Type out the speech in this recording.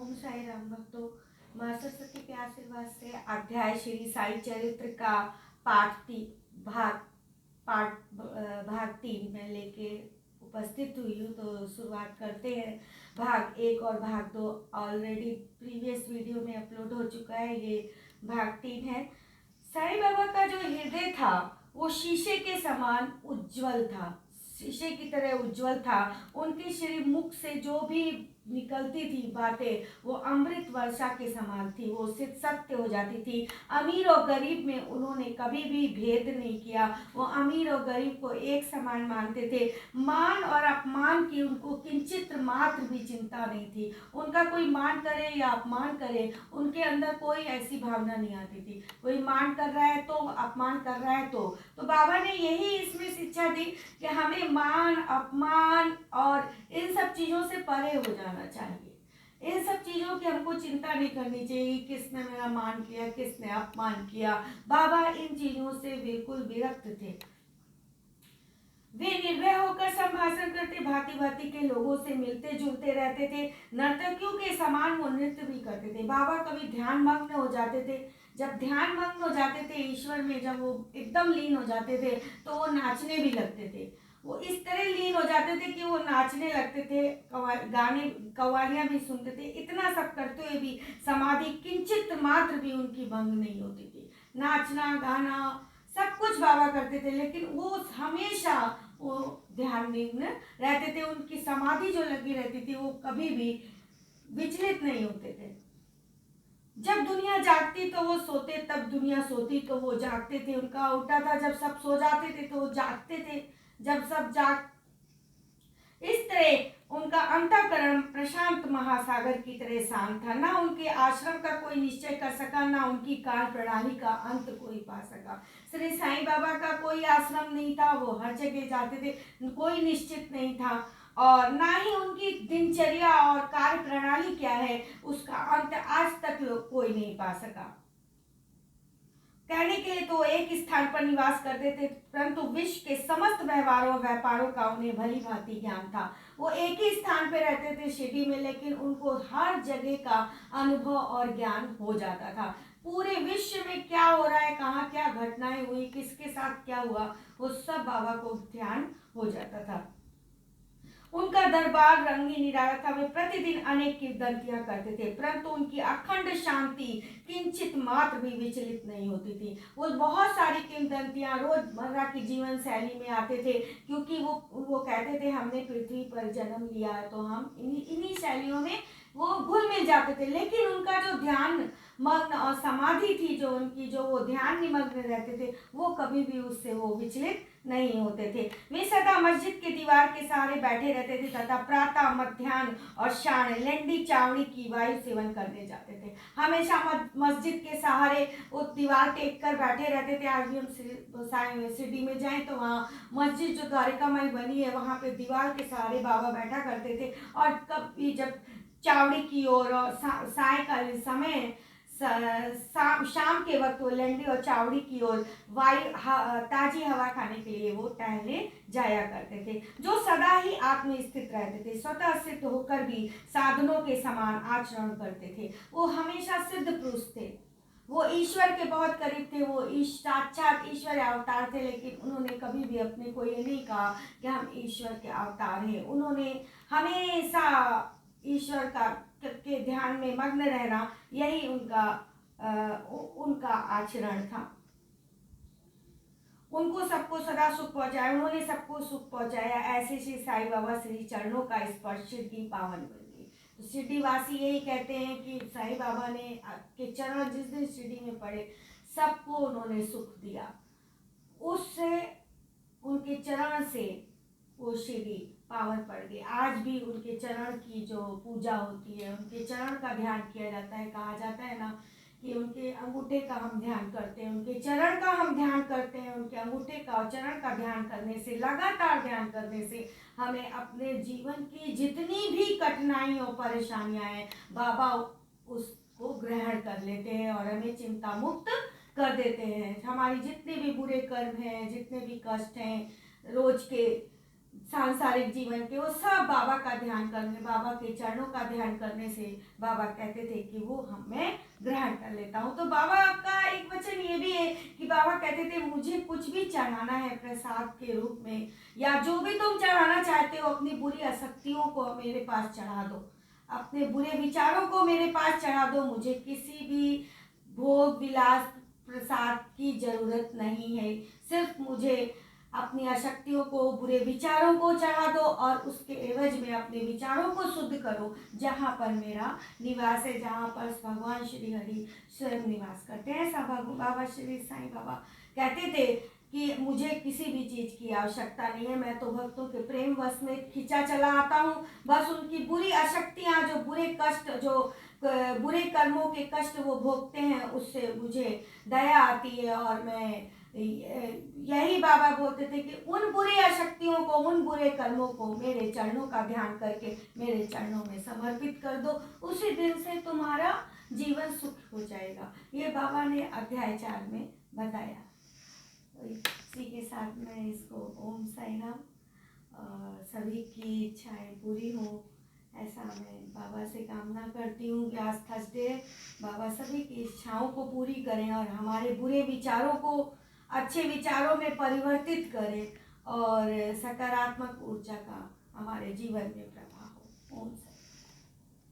ओम साई राम भक्तों, माँ सरस्वती के आशीर्वाद से अध्याय श्री साई चरित्र का भाग पाठ भाग 3 में लेके उपस्थित हुई हूँ। तो शुरुआत करते हैं। भाग 1 और भाग 2 ऑलरेडी प्रीवियस वीडियो में अपलोड हो चुका है। ये भाग 3 है। साईं बाबा का जो हृदय था वो शीशे के समान उज्जवल था, शीशे की तरह उज्जवल था। उनके श्री मुख से जो भी निकलती थी बातें वो अमृत वर्षा के समान थी, वो सिद्ध सत्य हो जाती थी। अमीर और गरीब में उन्होंने कभी भी भेद नहीं किया। वो अमीर और गरीब को एक समान मानते थे। मान और अपमान की उनको किंचित मात्र भी चिंता नहीं थी। उनका कोई मान करे या अपमान करे, उनके अंदर कोई ऐसी भावना नहीं आती थी। कोई मान कर रहा है तो अपमान कर रहा है तो बाबा ने यही इसमें शिक्षा दी कि हमें मान अपमान और इन सब चीज़ों से परे हो जाना चाहिए। इन सब चीज़ों की हमको चिंता नहीं करनी चाहिए। किसने मेरा मान किया, किसने अपमान किया। बाबा इन चीज़ों से बिल्कुल विरक्त थे। वे निर्भय होकर संभाषण करते, भांति भांति के लोगों से मिलते जुलते रहते थे। नर्तकियों के समान वो नृत्य भी करते थे। बाबा कभी ध्यान मग्न हो जाते थे। जब ध्यान मग्न हो जाते थे ईश्वर में, जब वो एकदम लीन हो जाते थे तो वो नाचने भी लगते थे। वो इस तरह लीन हो जाते थे कि वो नाचने लगते थे, गाने कव्वालियाँ भी सुनते थे। इतना सब करते हुए भी समाधि किंचित मात्र भी उनकी भंग नहीं होती थी। नाचना गाना सब कुछ बाबा करते थे, लेकिन वो हमेशा वो ध्यान में रहते थे। उनकी समाधि जो लगी रहती थी वो कभी भी विचलित नहीं होते थे। जब दुनिया जागती तो वो सोते, तब दुनिया सोती तो वो जागते थे। उनका उल्टा था, जब सब सो जाते थे तो वो जागते थे। जब सब जाग इस तरह उनका अंतःकरण प्रशांत महासागर की तरह शांत था। ना उनके आश्रम का कोई निश्चय कर सका, ना उनकी कार्य प्रणाली का अंत कोई पा सका। श्री साईं बाबा का कोई आश्रम नहीं था, वो हर जगह जाते थे, कोई निश्चित नहीं था। और ना ही उनकी दिनचर्या और कार्य प्रणाली क्या है उसका अंत आज तक लोग कोई नहीं पा सका। कहने के लिए तो एक स्थान पर निवास करते थे, परंतु विश्व के समस्त व्यवहारों व्यापारों का उन्हें भली भांति ज्ञान था। वो एक ही स्थान पे रहते थे शिरडी में, लेकिन उनको हर जगह का अनुभव और ज्ञान हो जाता था। पूरे विश्व में क्या हो रहा है, कहाँ क्या घटनाएं हुई, किसके साथ क्या हुआ, वो सब बाबा को ध्यान हो जाता था। उनका दरबार रंगी निराला था। वे प्रतिदिन अनेक कीर्तनतियां करते थे, परंतु उनकी अखंड शांति किंचित मात्र भी विचलित नहीं होती थी। वो बहुत सारी किंवदंतियां रोजमर्रा की जीवन शैली में आते थे, क्योंकि वो कहते थे हमने पृथ्वी पर जन्म लिया है तो हम इन्हीं शैलियों में वो घुल मिल जाते थे। लेकिन उनका जो ध्यान मग्न और समाधि थी, जो उनकी जो वो ध्यान निमग्न रहते थे, वो कभी भी उससे वो विचलित नहीं होते थे। वे सदा मस्जिद के दीवार के सहारे बैठे रहते थे तथा प्रातः मध्याह्न और शाम लंडी चावड़ी की वायु सेवन करने जाते थे। हमेशा मस्जिद के सहारे वो दीवार टेक कर बैठे रहते थे। आज भी हम शिरडी में जाएं तो वहाँ मस्जिद जो द्वारिकामाई बनी है वहाँ पे दीवार के सहारे बाबा बैठा करते थे। और कभी जब चावड़ी की ओर सायकालीन समय शाम के वक्त वो लंडी और चावड़ी की ओर ताजी हवा खाने के लिए वो टहलने जाया करते थे। जो सदा ही आत्म स्थित रहते थे, स्वतः सिद्ध होकर भी साधनों के समान आचरण करते थे। वो हमेशा सिद्ध पुरुष थे, वो ईश्वर के बहुत करीब थे। वो साक्षात ईश्वर अवतार थे, लेकिन उन्होंने कभी भी अपने को ये नहीं कहा कि हम ईश्वर के अवतार हैं। उन्होंने हमेशा ईश्वर के ध्यान में मग्न रहना, यही उनका आचरण था। उनको सबको सदा सुख पहुंचाया, उन्होंने सबको सुख पहुंचाया। ऐसे श्री साईं बाबा श्री चरणों का स्पर्श शिरडी पावन बन गई। तो शिरडी वासी यही कहते हैं कि साईं बाबा ने के चरण जिस दिन शिरडी में पड़े सबको उन्होंने सुख दिया। उससे उनके चरण से वो शिरडी पावन पड़ गई। आज भी उनके चरण की जो पूजा होती है, उनके चरण का ध्यान किया जाता है। कहा जाता है ना कि उनके अंगूठे का हम ध्यान करते हैं, उनके चरण का हम ध्यान करते हैं। उनके अंगूठे का और चरण का ध्यान करने से, लगातार ध्यान करने से हमें अपने जीवन की जितनी भी कठिनाई और परेशानियां हैं बाबा उसको ग्रहण कर लेते हैं और हमें चिंता मुक्त कर देते हैं। हमारी जितने भी बुरे कर्म हैं, जितने भी कष्ट हैं, रोज के सांसारिक जीवन के, वो सब बाबा का ध्यान करने, बाबा के चरणों का ध्यान करने से बाबा कहते थे कि वो हमें ग्रहण कर लेता हूँ। तो बाबा का एक वचन ये भी है कि बाबा कहते थे मुझे कुछ भी चढ़ाना है प्रसाद के रूप में, या जो भी तुम चढ़ाना चाहते हो, अपनी बुरी आसक्तियों को मेरे पास चढ़ा दो, अपने बुरे विचारों को मेरे पास चढ़ा दो। मुझे किसी भी भोग विलास प्रसाद की जरूरत नहीं है, सिर्फ मुझे अपनी आसक्तियों को, बुरे विचारों को चढ़ा दो, और उसके एवज में अपने विचारों को शुद्ध करो। जहाँ पर मेरा निवास है, जहाँ पर भगवान श्री हरि स्वयं निवास करते हैं। ऐसा बाबा श्री साईं बाबा कहते थे कि मुझे किसी भी चीज़ की आवश्यकता नहीं है, मैं तो भक्तों के प्रेम वश में खींचा चला आता हूँ। बस उनकी बुरी आसक्तियाँ, जो बुरे कष्ट, जो बुरे कर्मों के कष्ट वो भोगते हैं, उससे मुझे दया आती है। और मैं यही बाबा बोलते थे कि उन बुरी आसक्तियों को, उन बुरे कर्मों को मेरे चरणों का ध्यान करके मेरे चरणों में समर्पित कर दो, उसी दिन से तुम्हारा जीवन सुख हो जाएगा। ये बाबा ने अध्याय 4 में बताया। तो इसी के साथ मैं इसको ओम साई राम, सभी की इच्छाएं पूरी हो, ऐसा मैं बाबा से कामना करती हूँ कि आज थर्सडे बाबा सभी की इच्छाओं को पूरी करें और हमारे बुरे विचारों को अच्छे विचारों में परिवर्तित करें और सकारात्मक ऊर्जा का हमारे जीवन में प्रभाव हो। ओम